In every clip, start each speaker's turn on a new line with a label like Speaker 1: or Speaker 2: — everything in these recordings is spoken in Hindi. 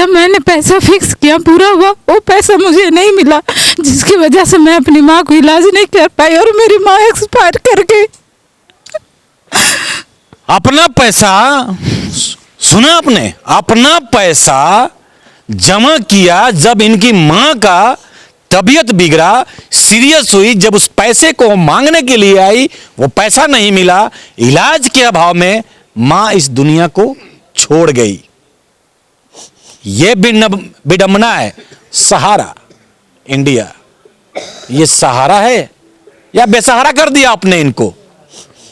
Speaker 1: जब मैंने पैसा फिक्स किया पूरा हुआ, वो पैसा मुझे नहीं मिला, जिसकी वजह से मैं अपनी माँ को इलाज नहीं कर पाई और मेरी माँ एक्सपायर कर गई।
Speaker 2: अपना पैसा, सुना आपने, अपना पैसा जमा किया जब इनकी माँ का तबीयत बिगड़ा, सीरियस हुई, जब उस पैसे को मांगने के लिए आई, वो पैसा नहीं मिला, इलाज के अभाव में माँ इस दुनिया को छोड़ गई। ये विडंबना है। सहारा इंडिया, ये सहारा है या बेसहारा कर दिया आपने इनको?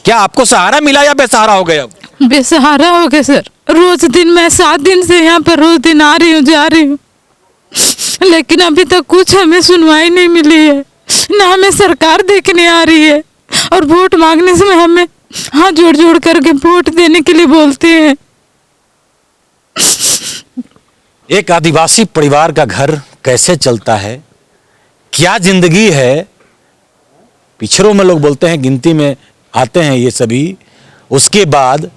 Speaker 2: क्या आपको सहारा मिला या बेसहारा हो गए? अब
Speaker 1: बेसहारा हो गए सर। रोज दिन मैं 7 दिन से यहाँ पर रोज दिन आ रही हूँ, जा रही हूँ, लेकिन अभी तक कुछ हमें सुनवाई नहीं मिली है, ना हमें सरकार देखने आ रही है। और वोट मांगने से हमें हाथ जोड़ जोड़ करके वोट देने के लिए बोलते हैं।
Speaker 2: एक आदिवासी परिवार का घर कैसे चलता है, क्या जिंदगी है? पिछड़ों में लोग बोलते हैं गिनती में आते हैं ये सभी। उसके बाद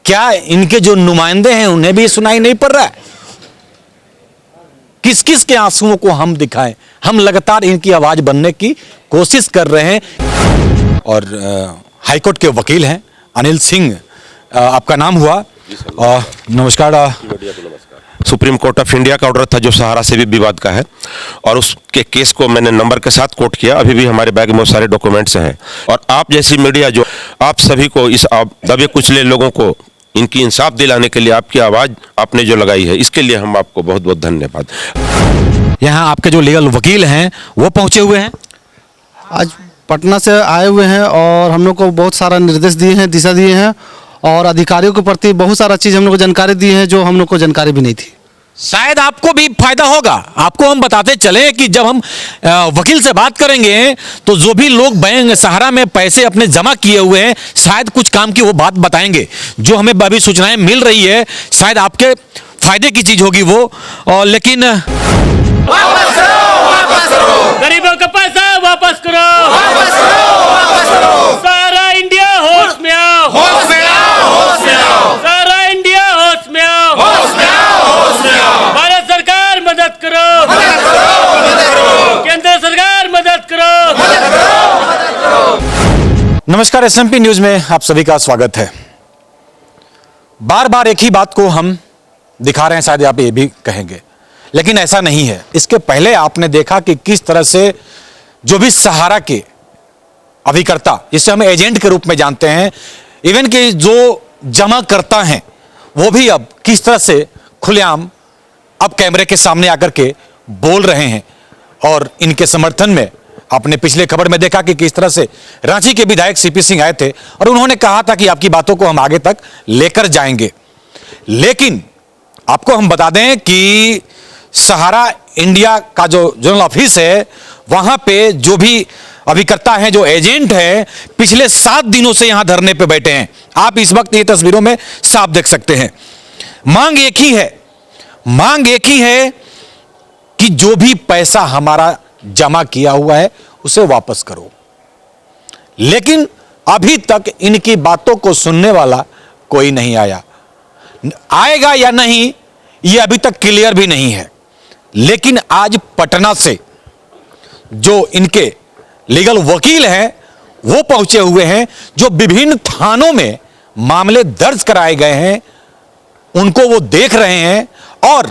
Speaker 2: क्या इनके जो नुमाइंदे हैं उन्हें भी सुनाई नहीं पड़ रहा है? किस किस के आंसुओं को हम दिखाएं? हम लगातार इनकी आवाज बनने की कोशिश कर रहे हैं। और हाईकोर्ट के वकील हैं अनिल सिंह, आपका नाम हुआ। नमस्कार।
Speaker 3: सुप्रीम कोर्ट ऑफ इंडिया का ऑर्डर था जो सहारा से भी विवाद का है, और उसके केस को मैंने नंबर के साथ कोर्ट किया। अभी भी हमारे बैग में बहुत सारे डॉक्यूमेंट्स हैं। और आप जैसी मीडिया जो आप सभी को, इस दबे कुचले लोगों को इनकी इंसाफ दिलाने के लिए आपकी आवाज़ आपने जो लगाई है, इसके लिए हम आपको बहुत बहुत धन्यवाद।
Speaker 2: यहाँ आपके जो लीगल वकील हैं वो पहुंचे हुए हैं,
Speaker 4: आज पटना से आए हुए हैं और हम लोग को बहुत सारा निर्देश दिए हैं, दिशा दिए हैं, और अधिकारियों के प्रति बहुत सारा चीज़ हम लोग को जानकारी दी है जो हम लोग को जानकारी भी नहीं थी।
Speaker 2: शायद आपको भी फायदा होगा। आपको हम बताते चले कि जब हम वकील से बात करेंगे तो जो भी लोग बैंक सहारा में पैसे अपने जमा किए हुए हैं, शायद कुछ काम की वो बात बताएंगे। जो हमें अभी सूचनाएं मिल रही है, शायद आपके फायदे की चीज होगी वो। और लेकिन
Speaker 5: वापस करो, वापस करो। गरीबों का पैसा वापस करो, वापस करो, वापस करो। सारा इंडिया होश में आओ, होश में आओ, होश में आओ। सारा इंडिया होश में आओ, होश में आओ, होश में आओ। भारत सरकार मदद करो, मदद करो, मदद करो। केंद्र सरकार मदद करो, मदद करो, मदद करो।
Speaker 2: नमस्कार, SMP न्यूज में आप सभी का स्वागत है। बार बार एक ही बात को हम दिखा रहे हैं, शायद आप ये भी कहेंगे, लेकिन ऐसा नहीं है। इसके पहले आपने देखा कि किस तरह से जो भी सहारा के अभिकर्ता, जिसे हम एजेंट के रूप में जानते हैं, इवन कि जो जमा करता हैं, वो भी अब किस तरह से खुलेआम अब कैमरे के सामने आकर के बोल रहे हैं। और इनके समर्थन में आपने पिछले खबर में देखा कि किस तरह से रांची के विधायक CP सिंह आए थे और उन्होंने कहा था कि आपकी बातों को हम आगे तक लेकर जाएंगे। लेकिन आपको हम बता दें कि सहारा इंडिया का जो जनरल ऑफिस है, वहां पे जो भी अभिकर्ता हैं, जो एजेंट हैं, पिछले 7 दिनों से यहां धरने पे बैठे हैं। आप इस वक्त ये तस्वीरों में साफ देख सकते हैं। मांग एक ही है, मांग एक ही है कि जो भी पैसा हमारा जमा किया हुआ है उसे वापस करो। लेकिन अभी तक इनकी बातों को सुनने वाला कोई नहीं आया। आएगा या नहीं यह अभी तक क्लियर भी नहीं है। लेकिन आज पटना से जो इनके लीगल वकील हैं वो पहुंचे हुए हैं, जो विभिन्न थानों में मामले दर्ज कराए गए हैं उनको वो देख रहे हैं और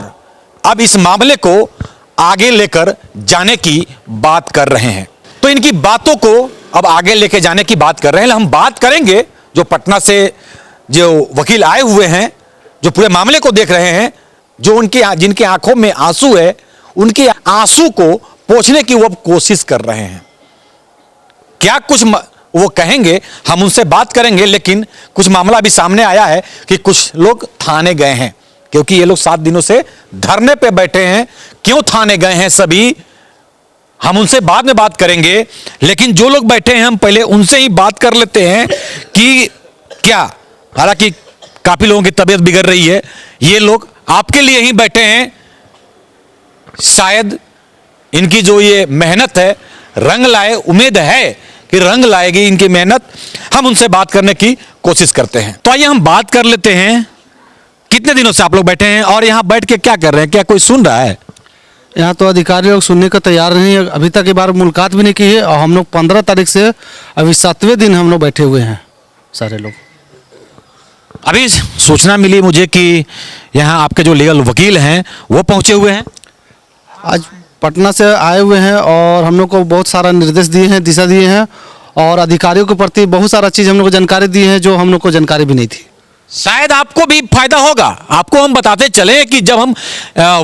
Speaker 2: अब इस मामले को आगे लेकर जाने की बात कर रहे हैं। तो इनकी बातों को अब आगे लेकर जाने की बात कर रहे हैं। हम बात करेंगे जो पटना से जो वकील आए हुए हैं, जो पूरे मामले को देख रहे हैं, जो जिनके आंखों में आंसू है, उनके आंसू को पोंछने की वो कोशिश कर रहे हैं। क्या कुछ वो कहेंगे, हम उनसे बात करेंगे। लेकिन कुछ मामला भी सामने आया है कि कुछ लोग थाने गए हैं, क्योंकि ये लोग 7 दिनों से धरने पे बैठे हैं। क्यों थाने गए हैं सभी, हम उनसे बाद में बात करेंगे। लेकिन जो लोग बैठे हैं, हम पहले उनसे ही बात कर लेते हैं कि क्या, हालांकि काफी लोगों की तबीयत बिगड़ रही है, ये लोग आपके लिए ही बैठे हैं। शायद इनकी जो ये मेहनत है रंग लाए, उम्मीद है कि रंग लाएगी इनकी मेहनत। हम उनसे बात करने की कोशिश करते हैं। तो आइए हम बात कर लेते हैं कितने दिनों से आप लोग बैठे हैं और यहाँ बैठ के क्या कर रहे हैं? क्या कोई सुन रहा है?
Speaker 4: यहाँ तो अधिकारी लोग सुनने को तैयार नहीं है, अभी तक ये बार मुलाकात भी नहीं की है। और हम लोग 15 तारीख से अभी 7वें दिन हम लोग बैठे हुए हैं सारे लोग।
Speaker 2: अभी सूचना मिली मुझे कि यहाँ आपके जो लीगल वकील हैं वो पहुँचे हुए हैं।
Speaker 4: आज पटना से आए हुए हैं और हम लोग को बहुत सारा निर्देश दिए हैं, दिशा दिए हैं और अधिकारियों के प्रति बहुत सारा चीज़ हम लोग को जानकारी दी है जो हम लोग को जानकारी भी नहीं थी।
Speaker 2: शायद आपको भी फायदा होगा। आपको हम बताते चले कि जब हम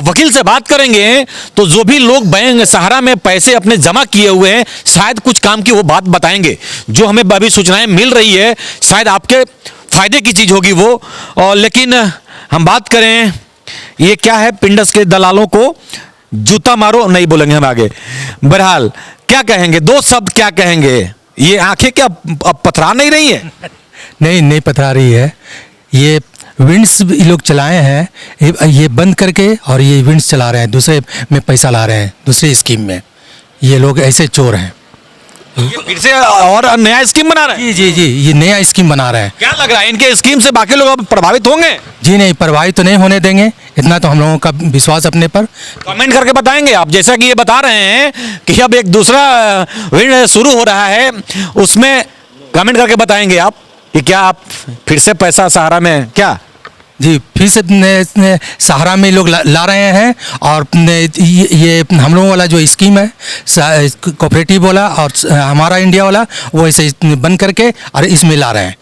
Speaker 2: वकील से बात करेंगे तो जो भी लोग बैंक सहारा में पैसे अपने जमा किए हुए हैं शायद कुछ काम की वो बात बताएंगे। जो हमें अभी सूचनाएं मिल रही है शायद आपके फायदे की चीज होगी वो। और लेकिन हम बात करें ये क्या है, पिंडस के दलालों को जूता मारो नहीं बोलेंगे हम आगे। बहरहाल क्या कहेंगे, दो शब्द क्या कहेंगे? ये आंखें क्या अब पथरा नहीं रही है?
Speaker 6: नहीं पथरा रही है। ये विंड्स ये लोग चलाए हैं, ये बंद करके और ये विंड्स चला रहे हैं, दूसरे में पैसा ला रहे हैं, दूसरे स्कीम में। ये लोग ऐसे चोर हैं।
Speaker 2: ये फिर से और नया स्कीम बना रहे हैं?
Speaker 6: जी, ये नया स्कीम बना रहे हैं।
Speaker 2: क्या लग रहा है इनके स्कीम से बाकी लोग अब प्रभावित होंगे?
Speaker 6: जी नहीं, प्रभावित तो नहीं होने देंगे, इतना तो हम लोगों का विश्वास अपने पर।
Speaker 2: कमेंट करके बताएंगे आप, जैसा कि ये बता रहे हैं कि अब एक दूसरा विंड शुरू हो रहा है, उसमें कमेंट करके बताएंगे आप कि क्या आप फिर से पैसा सहारा में क्या?
Speaker 6: जी, फिर से सहारा में लोग ला रहे हैं। और ये हम लोगों वाला जो स्कीम है कोऑपरेटिव वाला और हमारा इंडिया वाला, वो ऐसे बंद करके और इसमें ला रहे हैं।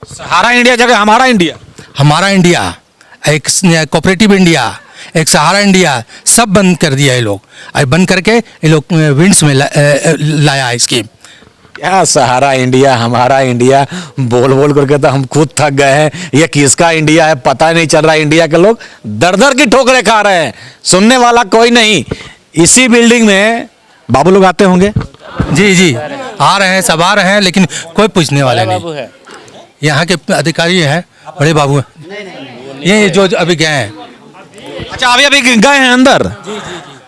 Speaker 2: सहारा इंडिया जगह हमारा इंडिया,
Speaker 6: हमारा इंडिया, एक कोऑपरेटिव इंडिया, एक सहारा इंडिया, सब बंद कर दिया ये लोग। और बंद करके ये लोग विंड्स में लाया है स्कीम।
Speaker 2: क्या सहारा इंडिया हमारा इंडिया बोल बोल करके तो हम खुद थक गए हैं। ये किसका इंडिया है पता नहीं चल रहा। इंडिया के लोग दर दर की ठोकरें खा रहे हैं, सुनने वाला कोई नहीं। इसी बिल्डिंग में बाबू लोग आते होंगे।
Speaker 6: जी, आ रहे हैं, सब आ रहे हैं, लेकिन कोई पूछने वाले नहीं। यहाँ के अधिकारी हैं, बड़े बाबू हैं, ये जो अभी गए हैं।
Speaker 2: अच्छा, अभी गए हैं अंदर?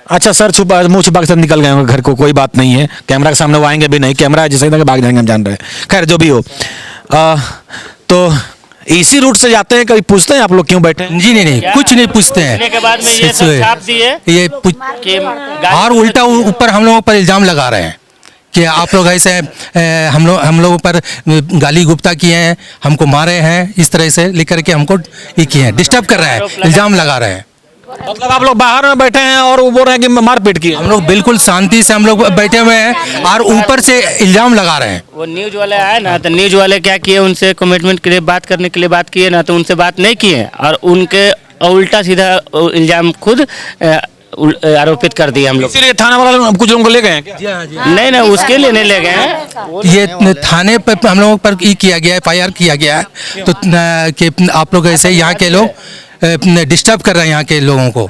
Speaker 2: अच्छा सर, मुंह छुपा के सब निकल गए होंगे घर को, कोई बात नहीं है। कैमरा के सामने वो आएंगे भी नहीं, कैमरा जैसे ही भाग जाएंगे, हम जान रहे हैं। खैर जो भी हो, तो इसी रूट से जाते हैं, कभी पूछते हैं आप लोग क्यों बैठे हैं?
Speaker 6: जी नहीं, कुछ नहीं पूछते हैं।
Speaker 5: के बाद में ये सब छाप दिए
Speaker 6: ये और उल्टा ऊपर हम लोगों पर इल्जाम लगा रहे हैं कि आप लोग ऐसे हम लोगों पर गाली गुप्ता किए हैं, हमको मारे हैं, इस तरह से लेकर के हमको ये किए हैं, डिस्टर्ब कर रहे हैं, इल्जाम लगा रहे हैं।
Speaker 2: मतलब आप लोग बाहर में बैठे हैं और वो बोल रहे हैं कि मारपीट की?
Speaker 6: हम लोग बिल्कुल शांति से हम लोग बैठे हुए हैं और ऊपर से इल्जाम लगा रहे हैं।
Speaker 5: वो न्यूज वाले आए ना, तो न्यूज वाले क्या किए, उनसे कमिटमेंट के लिए बात करने के लिए बात किए ना, तो उनसे बात नहीं किए और उनके उल्टा सीधा इल्जाम खुद आरोपित कर दिए हम लोग।
Speaker 2: इसीलिए थाना वाला कुछ लोगों को ले गए हैं क्या?
Speaker 5: नहीं, उसके लिए नहीं ले गए हैं।
Speaker 6: ये थाने पर हम लोगों पर किया गया है, FIR किया गया है। तो कि आप लोग ऐसे यहाँ के लोग डिस्टर्ब कर रहे हैं यहाँ के लोगों को।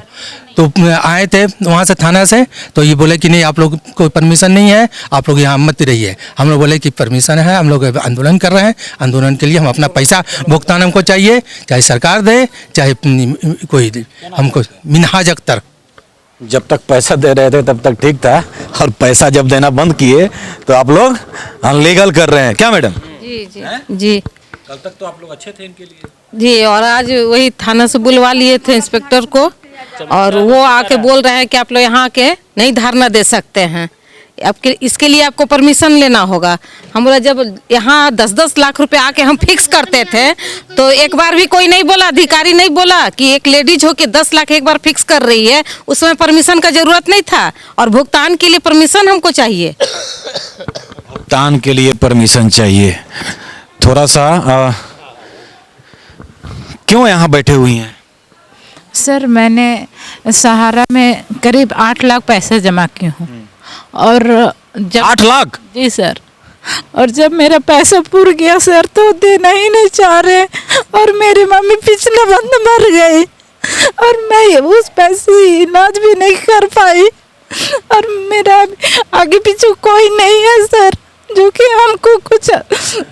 Speaker 6: तो आए थे वहाँ से थाना से, तो ये बोले कि नहीं आप लोग को परमिशन नहीं है, आप लोग यहाँ मत रहिए। हम लोग बोले कि परमिशन है, हम लोग आंदोलन कर रहे हैं, आंदोलन के लिए हम अपना पैसा भुगतान हमको चाहिए, चाहे सरकार दे चाहे कोई दे, हमको मिनहाज अख्तर।
Speaker 2: जब तक पैसा दे रहे थे तब तक ठीक था, और पैसा जब देना बंद किए तो आप लोग अनलीगल कर रहे हैं क्या मैडम?
Speaker 1: जी।
Speaker 2: कल तक तो आप लोग अच्छे थे इनके लिए।
Speaker 1: जी, और आज वही थाना से बुलवा लिए थे इंस्पेक्टर को, और वो आके बोल रहे हैं कि आप लोग यहाँ के नहीं धरना दे सकते हैं, आपके इसके लिए आपको परमिशन लेना होगा। हम बोला जब यहाँ 10-10 लाख रुपए आके हम फिक्स करते थे तो एक बार भी कोई नहीं बोला, अधिकारी नहीं बोला कि एक लेडीज हो के 10 लाख एक बार फिक्स कर रही है, उसमें परमिशन का जरूरत नहीं था, और भुगतान के लिए परमिशन हमको चाहिए।
Speaker 2: भुगतान के लिए परमिशन चाहिए। थोड़ा सा क्यों यहाँ बैठे हुई हैं?
Speaker 1: सर, मैंने सहारा में करीब 8 लाख पैसे जमा किए हूँ, और जब
Speaker 2: 8 लाख?
Speaker 1: जी सर, और जब मेरा पैसा पूर गया सर तो देना ही नहीं चाह रहे, और मेरी मम्मी पिछले मंथ मर गई, और मैं उस पैसे से इलाज भी नहीं कर पाई, और मेरा आगे पीछे कोई नहीं है सर जो कि हमको कुछ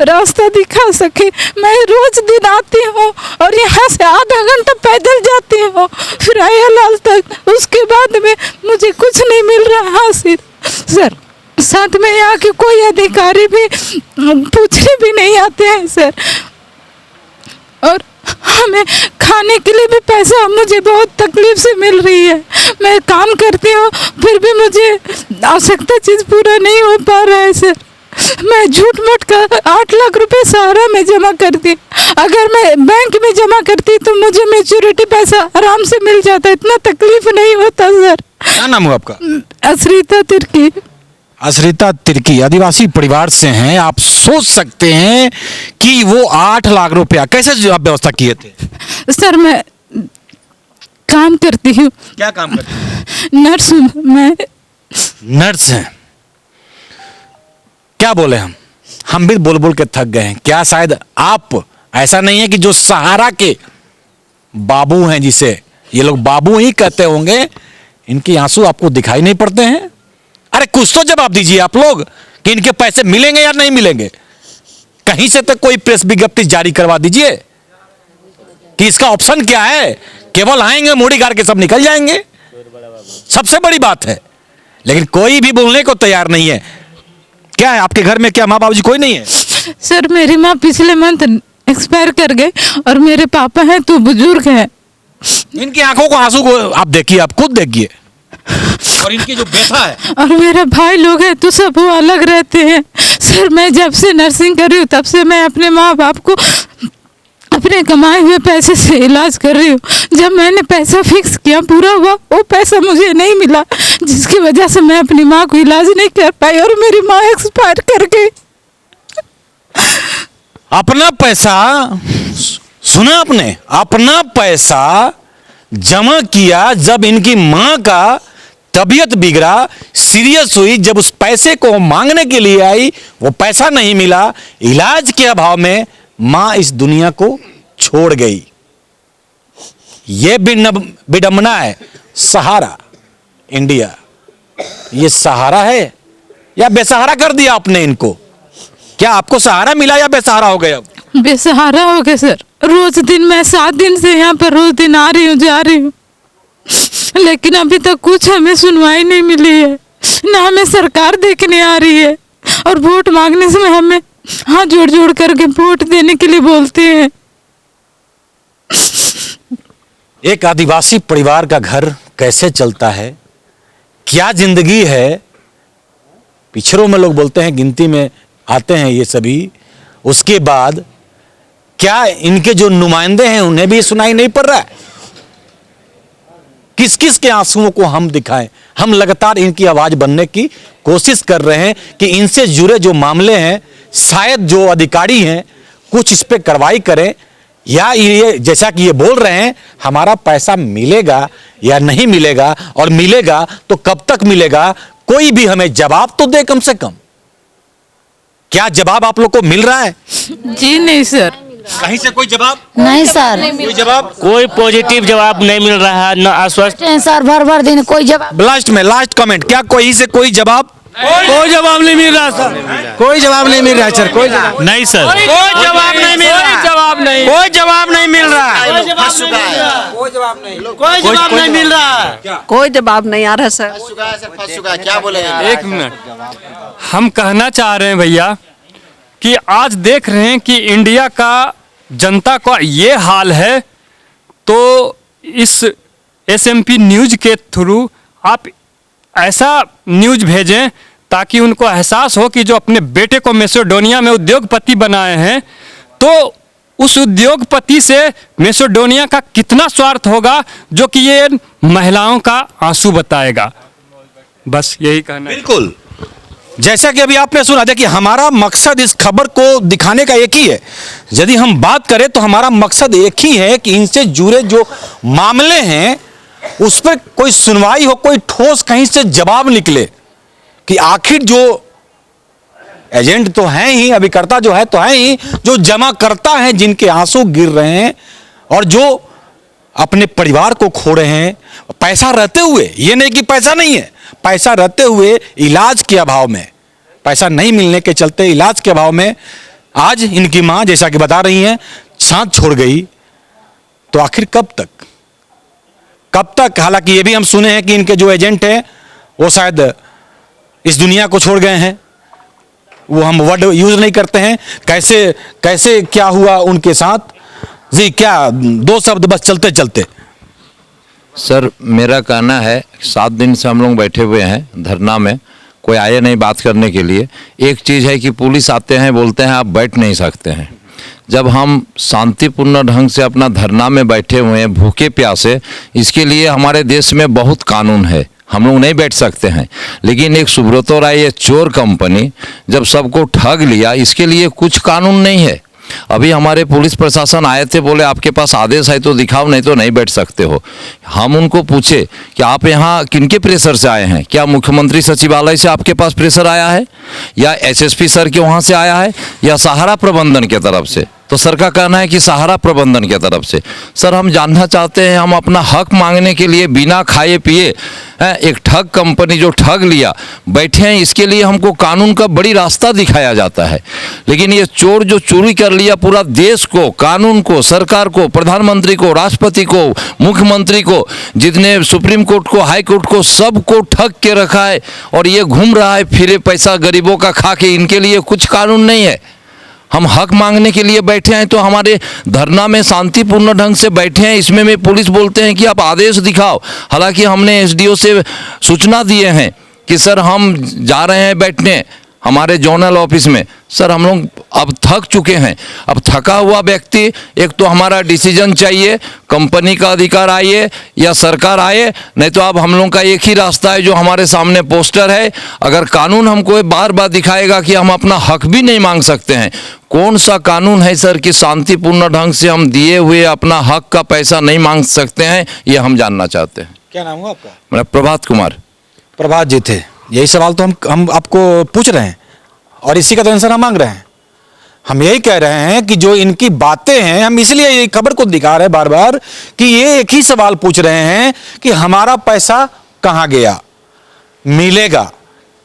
Speaker 1: रास्ता दिखा सके। मैं रोज दिन आती हूँ और यहाँ से आधा घंटा पैदल जाती हूँ फिर आयालाल तक, उसके बाद में मुझे कुछ नहीं मिल रहा हासिल सर। साथ में यहाँ के कोई अधिकारी भी पूछने भी नहीं आते हैं सर, और हमें खाने के लिए भी पैसा मुझे बहुत तकलीफ से मिल रही है। मैं काम करती हूँ फिर भी मुझे आवश्यकता चीज़ पूरा नहीं हो पा रहा है सर। मैं झूठ मूठ कर 8 लाख रुपए सहारा में जमा करती, अगर मैं बैंक में जमा करती तो मुझे मैच्योरिटी पैसा आराम से मिल जाता, इतना तकलीफ नहीं होता सर।
Speaker 2: क्या नाम हुआ आपका?
Speaker 1: असरीता तिर्की।
Speaker 2: असरिता तिर्की आदिवासी परिवार से हैं। आप सोच सकते हैं कि वो 8 लाख रुपया कैसे जो आप व्यवस्था किए थे?
Speaker 1: सर मैं काम करती हूँ,
Speaker 2: क्या काम करते हैं?
Speaker 1: नर्स हूँ मैं।
Speaker 2: नर्स हैं। क्या बोले हम भी बोल बोल के थक गए हैं। क्या शायद आप, ऐसा नहीं है कि जो सहारा के बाबू हैं, जिसे ये लोग बाबू ही कहते होंगे, इनके आंसू आपको दिखाई नहीं पड़ते हैं? अरे कुछ तो जवाब दीजिए आप लोग कि इनके पैसे मिलेंगे या नहीं मिलेंगे। कहीं से तो कोई प्रेस विज्ञप्ति जारी करवा दीजिए कि इसका ऑप्शन क्या है। केवल आएंगे मोड़ी गाड़ के सब निकल जाएंगे, सबसे बड़ी बात है। लेकिन कोई भी बोलने को तैयार नहीं है। क्या है आपके घर में, क्या माँ बाबूजी कोई नहीं है?
Speaker 1: सर मेरी माँ पिछले मंथ एक्सपायर कर गए और मेरे पापा हैं तो बुजुर्ग हैं।
Speaker 2: इनकी आंखों को आंसू को आप देखिए, आप खुद देखिए, और इनकी जो व्यथा है।
Speaker 1: और मेरा भाई लोग हैं तो सब वो अलग रहते हैं। सर मैं जब से नर्सिंग कर रही हूँ तब से मैं अपने माँ बाप को अपने कमाए हुए पैसे से इलाज कर रही हूँ। जब मैंने पैसा फिक्स किया पूरा हुआ, वो पैसा मुझे नहीं मिला, जिसकी वजह से मैं अपनी माँ को इलाज नहीं कर पाई और मेरी माँ एक्सपायर कर गई।
Speaker 2: अपना पैसा, सुना आपने, अपना पैसा जमा किया जब इनकी मां का तबीयत बिगड़ा, सीरियस हुई, जब उस पैसे को मांगने के लिए आई, वो पैसा नहीं मिला, इलाज के अभाव में मां इस दुनिया को छोड़ गई। ये विडंबना है। सहारा इंडिया, ये सहारा है या बेसहारा कर दिया आपने इनको? क्या आपको सहारा मिला या बेसहारा हो गए? अब
Speaker 1: बेसहारा हो गए सर। रोज दिन मैं 7 दिन से यहाँ पर रोज दिन आ रही हूँ जा रही हूँ, लेकिन अभी तक कुछ हमें सुनवाई नहीं मिली है, ना हमें सरकार देखने आ रही है। और वोट मांगने से हमें हाथ जोड़ जोड़ करके वोट देने के लिए बोलते हैं।
Speaker 2: एक आदिवासी परिवार का घर कैसे चलता है, क्या जिंदगी है? पिछड़ों में लोग बोलते हैं, गिनती में आते हैं ये सभी। उसके बाद क्या इनके जो नुमाइंदे हैं उन्हें भी सुनाई नहीं पड़ रहा है? किस किस के आंसुओं को हम दिखाएं? हम लगातार इनकी आवाज बनने की कोशिश कर रहे हैं कि इनसे जुड़े जो मामले हैं, शायद जो अधिकारी हैं कुछ इस पे कार्रवाई करें, या ये जैसा कि ये बोल रहे हैं हमारा पैसा मिलेगा या नहीं मिलेगा, और मिलेगा तो कब तक मिलेगा, कोई भी हमें जवाब तो दे कम से कम। क्या जवाब आप लोग को मिल रहा है?
Speaker 1: जी नहीं सर।
Speaker 2: कहीं से कोई जवाब
Speaker 7: नहीं सर,
Speaker 2: कोई जवाब
Speaker 5: कोई पॉजिटिव जवाब नहीं मिल रहा है, न आश्वस्त।
Speaker 7: सर भर दिन कोई जवाब।
Speaker 2: लास्ट में लास्ट कमेंट, क्या कोई से कोई जवाब?
Speaker 5: कोई जवाब नहीं मिल रहा सर,
Speaker 4: कोई जवाब नहीं मिल रहा है सर, कोई जवाब
Speaker 5: नहीं सर, कोई जवाब नहीं मिल रहा, कोई जवाब नहीं, कोई जवाब नहीं मिल रहा,
Speaker 7: कोई जवाब नहीं मिल रहा है, कोई जवाब नहीं आ रहा सर।
Speaker 8: क्या बोलेंगे?
Speaker 9: एक मिनट, हम कहना चाह रहे हैं भैया कि आज देख रहे हैं कि इंडिया का जनता का ये हाल है, तो इस SMP न्यूज के थ्रू आप ऐसा न्यूज भेजें ताकि उनको एहसास हो कि जो अपने बेटे को मैसेडोनिया में उद्योगपति बनाए हैं, तो उस उद्योगपति से मैसेडोनिया का कितना स्वार्थ होगा, जो कि ये महिलाओं का आंसू बताएगा। बस यही कहना है।
Speaker 2: बिल्कुल, जैसा कि अभी आपने सुना, देखिए हमारा मकसद इस खबर को दिखाने का एक ही है। यदि हम बात करें तो हमारा मकसद एक ही है कि इनसे जुड़े जो मामले हैं उस पर कोई सुनवाई हो, कोई ठोस कहीं से जवाब निकले कि आखिर जो एजेंट तो हैं ही, अभिकर्ता जो है तो है ही, जो जमा करता है, जिनके आंसू गिर रहे हैं और जो अपने परिवार को खो रहे हैं, पैसा रहते हुए, ये नहीं कि पैसा नहीं है, पैसा रहते हुए इलाज के अभाव में, पैसा नहीं मिलने के चलते इलाज के अभाव में आज इनकी मां जैसा कि बता रही हैं साथ छोड़ गई। तो आखिर कब तक? हालांकि ये भी हम सुने हैं कि इनके जो एजेंट हैं वो शायद इस दुनिया को छोड़ गए हैं। वो हम वर्ड यूज नहीं करते हैं, कैसे क्या हुआ उनके साथ, जी क्या दो शब्द बस चलते चलते।
Speaker 10: सर मेरा कहना है 7 दिन से हम लोग बैठे हुए हैं धरना में, कोई आए नहीं बात करने के लिए। एक चीज़ है कि पुलिस आते हैं बोलते हैं आप बैठ नहीं सकते हैं। जब हम शांतिपूर्ण ढंग से अपना धरना में बैठे हुए हैं भूखे प्यासे, इसके लिए हमारे देश में बहुत कानून है, हम लोग नहीं बैठ सकते हैं। लेकिन एक सुब्रतो राय ये चोर कंपनी जब सबको ठग लिया, इसके लिए कुछ कानून नहीं है। अभी हमारे पुलिस प्रशासन आए थे, बोले आपके पास आदेश है तो दिखाओ, नहीं तो नहीं बैठ सकते हो। हम उनको पूछे कि आप यहाँ किनके प्रेशर से आए हैं, क्या मुख्यमंत्री सचिवालय से आपके पास प्रेशर आया है, या एसएसपी सर के वहाँ से आया है, या सहारा प्रबंधन के तरफ से? तो सर का कहना है कि सहारा प्रबंधन के तरफ से। सर हम जानना चाहते हैं, हम अपना हक मांगने के लिए बिना खाए पिए एक ठग कंपनी जो ठग लिया बैठे हैं, इसके लिए हमको कानून का बड़ी रास्ता दिखाया जाता है। लेकिन ये चोर जो चोरी कर लिया पूरा देश को, कानून को, सरकार को, प्रधानमंत्री को, राष्ट्रपति को, मुख्यमंत्री को, जितने सुप्रीम कोर्ट को, हाई कोर्ट को, सबको ठग के रखा है। और ये घूम रहा है फिरे पैसा गरीबों का खा के, इनके लिए कुछ कानून नहीं है। हम हक मांगने के लिए बैठे हैं तो हमारे धरना में शांतिपूर्ण ढंग से बैठे हैं, इसमें में पुलिस बोलते हैं कि आप आदेश दिखाओ। हालांकि हमने एसडीओ से सूचना दिए हैं कि सर हम जा रहे हैं बैठने हमारे जोनल ऑफिस में। सर हम लोग अब थक चुके हैं। अब थका हुआ व्यक्ति, एक तो हमारा डिसीजन चाहिए, कंपनी का अधिकार आइए या सरकार आए, नहीं तो अब हम लोग का एक ही रास्ता है जो हमारे सामने पोस्टर है। अगर कानून हमको बार बार दिखाएगा कि हम अपना हक भी नहीं मांग सकते हैं, कौन सा कानून है सर कि शांतिपूर्ण ढंग से हम दिए हुए अपना हक का पैसा नहीं मांग सकते हैं, ये हम जानना चाहते हैं।
Speaker 2: क्या नाम हुआ आपका?
Speaker 10: मेरा प्रभात कुमार।
Speaker 2: प्रभात जी थे, यही सवाल तो हम आपको पूछ रहे हैं और इसी का तो आंसर हम मांग रहे हैं। हम यही कह रहे हैं कि जो इनकी बातें हैं, हम इसलिए ये खबर को दिखा रहे हैं बार बार कि ये एक ही सवाल पूछ रहे हैं कि हमारा पैसा कहां गया, मिलेगा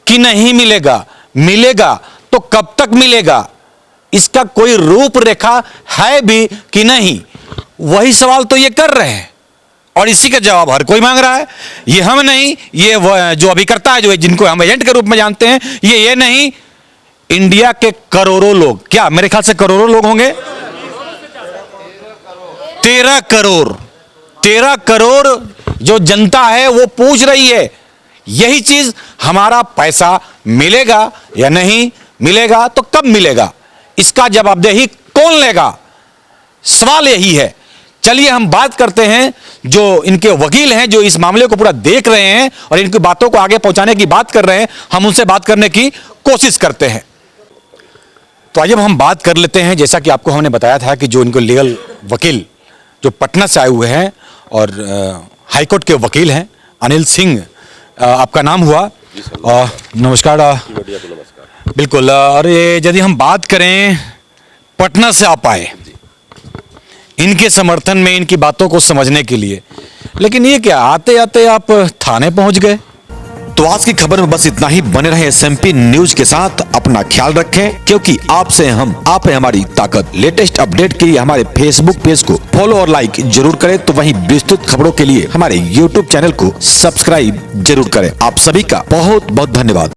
Speaker 2: कि नहीं मिलेगा, मिलेगा तो कब तक मिलेगा, इसका कोई रूपरेखा है भी कि नहीं, वही सवाल तो ये कर रहे हैं और इसी का जवाब हर कोई मांग रहा है। ये हम नहीं, ये जो अभिकर्ता है, जो जिनको हम एजेंट के रूप में जानते हैं, ये नहीं, इंडिया के करोड़ों लोग, क्या मेरे ख्याल से करोड़ों लोग होंगे, 13 करोड़ जो जनता है वो पूछ रही है यही चीज, हमारा पैसा मिलेगा या नहीं मिलेगा, तो कब मिलेगा, इसका जवाबदेही कौन लेगा, सवाल यही है। चलिए हम बात करते हैं जो इनके वकील हैं, जो इस मामले को पूरा देख रहे हैं और इनकी बातों को आगे पहुंचाने की बात कर रहे हैं, हम उनसे बात करने की कोशिश करते हैं। तो आइए हम बात कर लेते हैं, जैसा कि आपको हमने बताया था कि जो इनको लीगल वकील जो पटना से आए हुए हैं और हाईकोर्ट के वकील हैं, अनिल सिंह आपका नाम हुआ। नमस्कार। बिल्कुल। और ये यदि हम बात करें, पटना से आप आए इनके समर्थन में, इनकी बातों को समझने के लिए, लेकिन ये क्या आते आते आप थाने पहुंच गए।
Speaker 11: तो आज की खबर में बस इतना ही। बने रहे SMP न्यूज के साथ, अपना ख्याल रखें, क्योंकि आपसे हम, आप है हमारी ताकत। लेटेस्ट अपडेट के लिए हमारे फेसबुक पेज को फॉलो और लाइक जरूर करें, तो वहीं विस्तृत खबरों के लिए हमारे YouTube चैनल को सब्सक्राइब जरूर करें। आप सभी का बहुत बहुत धन्यवाद।